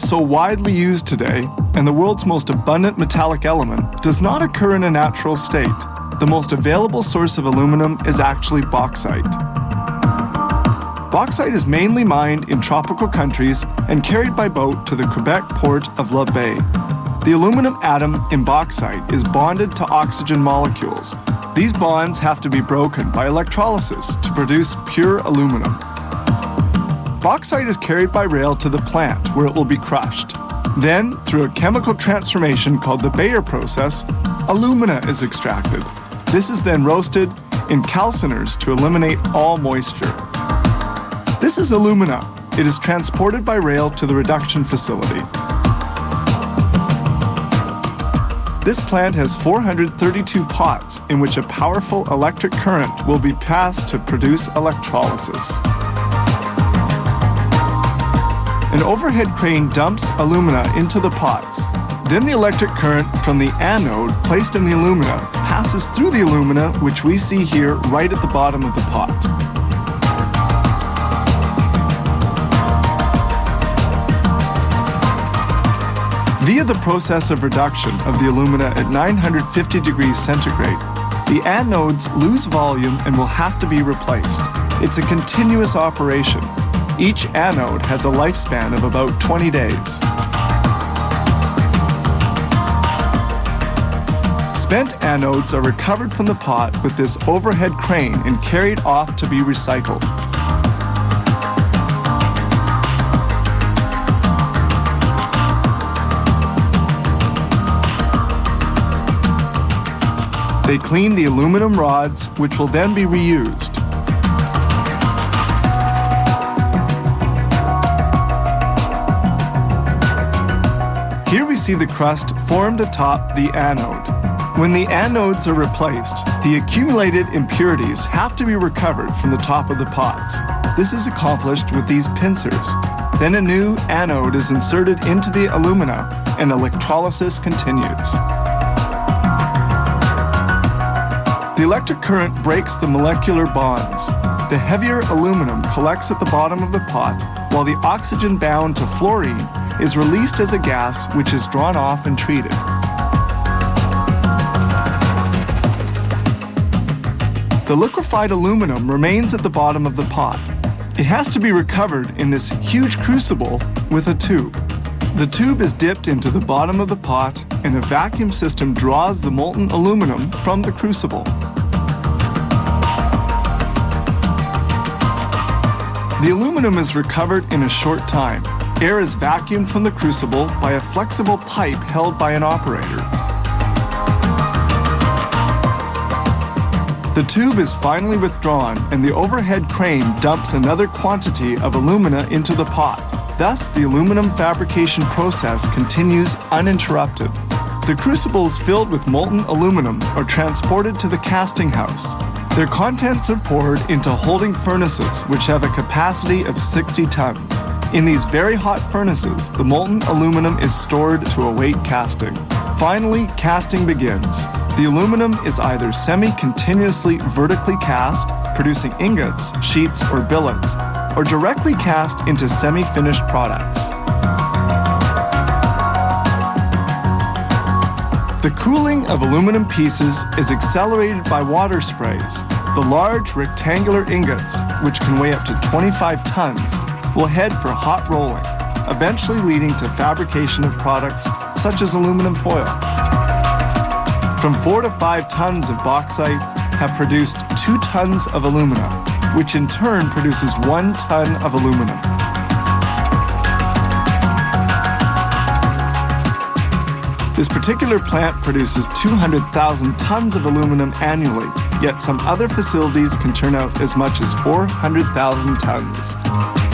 so widely used today and the world's most abundant metallic element, does not occur in a natural state. The most available source of aluminum is actually bauxite. Bauxite is mainly mined in tropical countries and carried by boat to the Quebec port of La Bay. The aluminum atom in bauxite is bonded to oxygen molecules. These bonds have to be broken by electrolysis to produce pure aluminum. Bauxite is carried by rail to the plant where it will be crushed. Then, through a chemical transformation called the Bayer process, alumina is extracted. This is then roasted in calciners to eliminate all moisture. This is alumina. It is transported by rail to the reduction facility. This plant has 432 pots in which a powerful electric current will be passed to produce electrolysis. An overhead crane dumps alumina into the pots. Then the electric current from the anode placed in the alumina passes through the alumina, which we see here right at the bottom of the pot. Via the process of reduction of the alumina at 950 degrees centigrade, the anodes lose volume and will have to be replaced. It's a continuous operation. Each anode has a lifespan of about 20 days. Spent anodes are recovered from the pot with this overhead crane and carried off to be recycled. They clean the aluminum rods, which will then be reused. Here we see the crust formed atop the anode. When the anodes are replaced, the accumulated impurities have to be recovered from the top of the pots. This is accomplished with these pincers. Then a new anode is inserted into the alumina and electrolysis continues. The electric current breaks the molecular bonds. The heavier aluminum collects at the bottom of the pot, while the oxygen bound to fluorine is released as a gas which is drawn off and treated. The liquefied aluminum remains at the bottom of the pot. It has to be recovered in this huge crucible with a tube. The tube is dipped into the bottom of the pot and a vacuum system draws the molten aluminum from the crucible. The aluminum is recovered in a short time. Air is vacuumed from the crucible by a flexible pipe held by an operator. The tube is finally withdrawn and the overhead crane dumps another quantity of alumina into the pot. Thus, the aluminum fabrication process continues uninterrupted. The crucibles filled with molten aluminum are transported to the casting house. Their contents are poured into holding furnaces which have a capacity of 60 tons. In these very hot furnaces, the molten aluminum is stored to await casting. Finally, casting begins. The aluminum is either semi-continuously vertically cast, producing ingots, sheets, or billets, or directly cast into semi-finished products. The cooling of aluminum pieces is accelerated by water sprays. The large rectangular ingots, which can weigh up to 25 tons, will head for hot rolling, eventually leading to fabrication of products such as aluminum foil. From 4 to 5 tons of bauxite have produced 2 tons of alumina, which in turn produces 1 ton of aluminum. This particular plant produces 200,000 tons of aluminum annually, yet some other facilities can turn out as much as 400,000 tons.